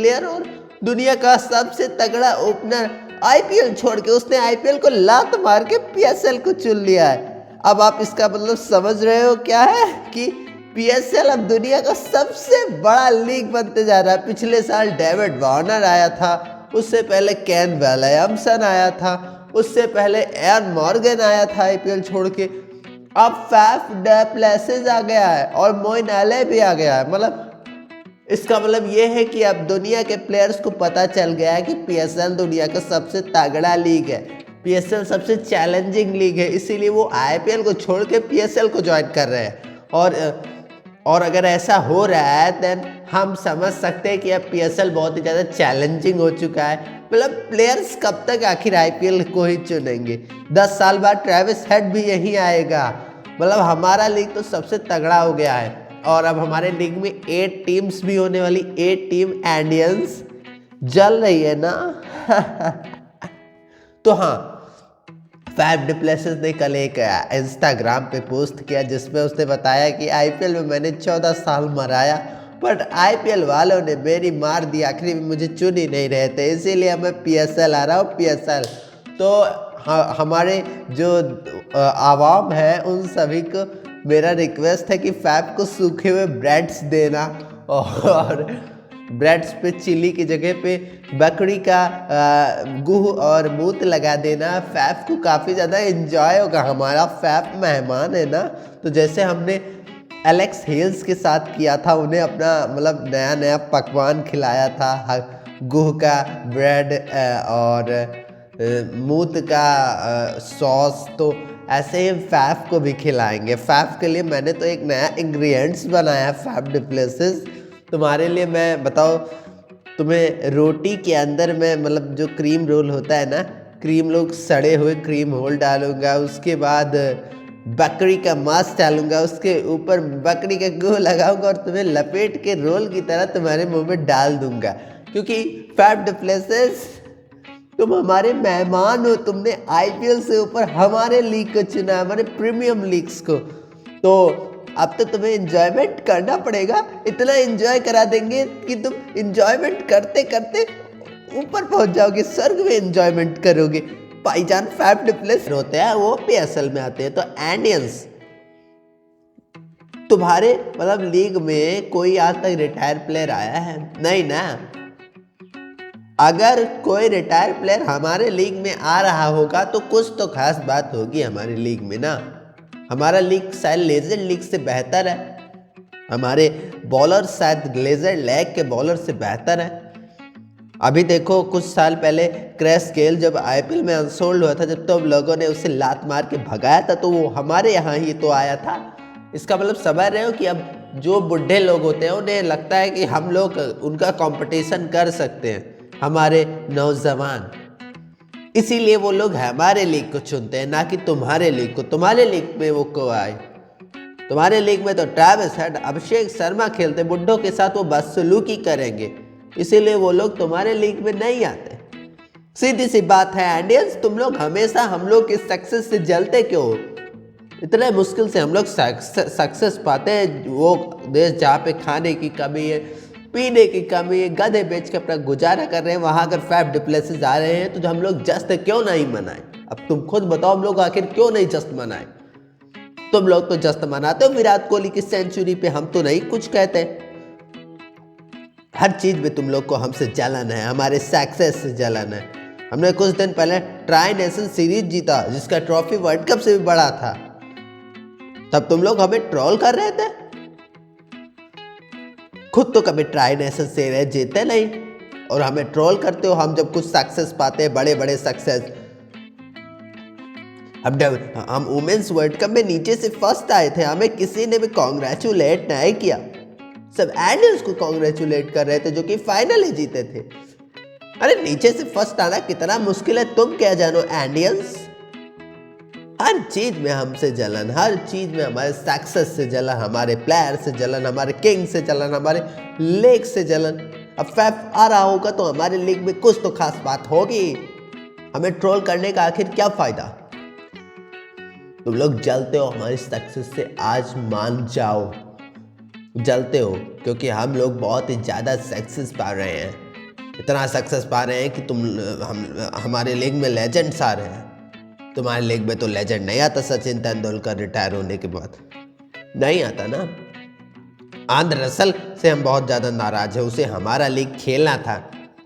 Player और दुनिया का सबसे तगड़ा ओपनर आईपीएल छोड़ के उसने आईपीएल को लात मार के पीएसएल को चुन लिया है। अब आप इसका मतलब समझ रहे हो क्या है कि पीएसएल अब दुनिया का सबसे बड़ा लीग बनते जा रहा है। पिछले साल डेविड वार्नर आया था, उससे पहले केन विलियमसन आया था, उससे पहले एरन मॉर्गन आया था आईपीएल छोड़ के। अब फैफ डु प्लेसिस आ गया है और मोइन अली भी आ गया है। मतलब इसका मतलब ये है कि अब दुनिया के प्लेयर्स को पता चल गया है कि पीएसएल दुनिया का सबसे तगड़ा लीग है, पीएसएल सबसे चैलेंजिंग लीग है, इसीलिए वो आईपीएल को छोड़ के पीएसएल को ज्वाइन कर रहे हैं। और अगर ऐसा हो रहा है देन हम समझ सकते हैं कि अब पीएसएल बहुत ही ज़्यादा चैलेंजिंग हो चुका है। मतलब प्लेयर्स कब तक आखिर आईपीएल को ही चुनेंगे? 10 साल बाद ट्रेविस हेड भी यहीं आएगा। मतलब हमारा लीग तो सबसे तगड़ा हो गया है और अब हमारे लीग में 8 टीम्स भी होने वाली, 8 टीम इंडियंस जल रही है ना। तो हाँ, फैफ डु प्लेसिस ने कल एक इंस्टाग्राम पे पोस्ट किया जिसमें उसने बताया कि आईपीएल में मैंने 14 साल मराया बट आईपीएल वालों ने मेरी मार दी, आखिरी में मुझे चुन ही नहीं रहे थे, इसीलिए मैं पीएसएल आ रहा हूँ, पीएसएल। तो हमारे जो आवाम है उन सभी को मेरा रिक्वेस्ट है कि फैफ को सूखे हुए ब्रेड्स देना और ब्रेड्स पे चिली की जगह पे बकरी का गुह और मूत लगा देना। फैफ को काफ़ी ज़्यादा एंजॉय होगा, हमारा फैफ मेहमान है ना। तो जैसे हमने एलेक्स हेल्स के साथ किया था, उन्हें अपना मतलब नया नया पकवान खिलाया था, गुह का ब्रेड और मूत का सॉस, तो ऐसे ही फैफ को भी खिलाएंगे। फैफ के लिए मैंने तो एक नया इंग्रेडिएंट्स बनाया है, फैफ डु प्लेसिस। तुम्हारे लिए मैं बताओ, तुम्हें रोटी के अंदर में मतलब जो क्रीम रोल होता है ना, क्रीम लोग सड़े हुए क्रीम रोल डालूंगा, उसके बाद बकरी का मांस डालूंगा, उसके ऊपर बकरी का गुह लगाऊंगा और तुम्हें लपेट के रोल की तरह तुम्हारे मुंह में डाल दूंगा। क्योंकि फैफ डु प्लेसिस तुम हमारे मेहमान हो, तुमने आईपीएल से ऊपर हमारे लीग को चुना, हमारे प्रीमियम लीग्स को, तो अब तो तुम्हें एंजॉयमेंट करना पड़ेगा। इतना एंजॉय करा देंगे कि तुम एंजॉयमेंट करते करते ऊपर पहुंच जाओगे, स्वर्ग में एंजॉयमेंट करोगे। भाईजान फैफ डु प्लेसिस होते हैं, वो पीएसएल में आते हैं। तो इंडियंस, तुम्हारे मतलब लीग में कोई आज तक रिटायर प्लेयर आया है? नहीं ना। अगर कोई रिटायर प्लेयर हमारे लीग में आ रहा होगा तो कुछ तो खास बात होगी हमारे लीग में ना। हमारा लीग शायद लेजेंड लीग से बेहतर है, हमारे बॉलर शायद लेजेंड लैग के बॉलर से बेहतर है। अभी देखो, कुछ साल पहले क्रिस गेल जब आईपीएल में अनसोल्ड हुआ था, जब तो लोगों ने उसे लात मार के भगाया था, तो वो हमारे यहाँ ही तो आया था। इसका मतलब समझ रहे हो कि अब जो बुढ़े लोग होते हैं उन्हें लगता है कि हम लोग उनका कंपटीशन कर सकते हैं, हमारे नौजवान, इसीलिए वो लोग हमारे लीग को चुनते हैं, ना कि तुम्हारे लीग को। तुम्हारे लीग में वो क्यों आए? तुम्हारे लीग में तो ट्रेविस हेड, अभिषेक शर्मा खेलते, बुड्ढों के साथ वो बदसलूकी करेंगे, इसीलिए वो लोग तुम्हारे लीग में नहीं आते। सीधी सी बात है इंडियंस, तुम लोग हमेशा हम लोग की सक्सेस से जलते क्यों हो? इतने मुश्किल से हम लोग सक्सेस पाते हैं, वो देश जहाँ पे खाने की कमी है, पीने की कमी है, गधे बेच के अपना गुजारा कर रहे हैं, वहाँ अगर फैफ डु प्लेसिस आ रहे हैं तो हम लोग जश्न क्यों नहीं मनाएं? अब तुम खुद बताओ, हम लोग आखिर क्यों नहीं जश्न मनाएं? तुम लोग तो जश्न मनाते हो विराट कोहली की सेंचुरी पे, हम तो नहीं कुछ कहते। हर चीज में तुम लोग को हमसे जलन है, हमारे सक्सेस से जलन है। हमने कुछ दिन पहले ट्राई नेशन सीरीज जीता, जिसका ट्रॉफी वर्ल्ड कप से भी बड़ा था, तब तुम लोग हमें ट्रोल कर रहे थे। खुद तो कभी ट्राई नेशन सीरीज जीते नहीं और हमें ट्रोल करते हो। हम जब कुछ सक्सेस पाते हैं, बड़े बड़े सक्सेस, हम वुमेन्स वर्ल्ड कप में नीचे से फर्स्ट आए थे, हमें किसी ने भी कॉन्ग्रेचुलेट नहीं किया। सब इंडियंस को कॉन्ग्रेचुलेट कर रहे थे जो कि फाइनल ही जीते थे। अरे नीचे से फर्स्ट आना कितना मुश्किल है, तुम क्या जानो इंडियंस। हर चीज में हमसे जलन, हर चीज में हमारे सक्सेस से जलन, हमारे प्लेयर से जलन, हमारे किंग से जलन, हमारे लीग से जलन। अब फैफ आ रहा होगा तो हमारे लीग में कुछ तो खास बात होगी। हमें ट्रोल करने का आखिर क्या फायदा? तुम लोग जलते हो हमारी सक्सेस से, आज मान जाओ जलते हो, क्योंकि हम लोग बहुत ही ज़्यादा सक्सेस पा रहे हैं। इतना सक्सेस पा रहे हैं कि हमारे लीग में लेजेंड्स आ रहे हैं। तुम्हारे लीग में तो लेजेंड नहीं आता, सचिन तेंदुलकर रिटायर होने के बाद नहीं आता ना। आंद्रे रसल से हम बहुत ज़्यादा नाराज है, उसे हमारा लीग खेलना था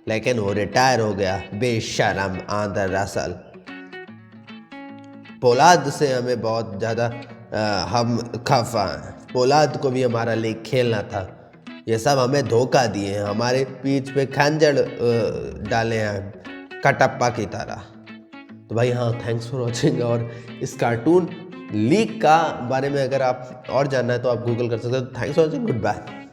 लेकिन वो रिटायर हो गया, बेशरम आंद्रे रसल। पोलार्ड से हमें बहुत ज़्यादा हम खफा हैं, पोलार्ड को भी हमारा लीग खेलना था। ये सब हमें धोखा दिए हैं, हमारे पीठ पे खंजर डाले हैं कटप्पा की तरह। तो भाई हाँ, थैंक्स फॉर वॉचिंग। और इस कार्टून लीग का बारे में अगर आप और जानना है तो आप गूगल कर सकते हो। Thanks for watching, good bye.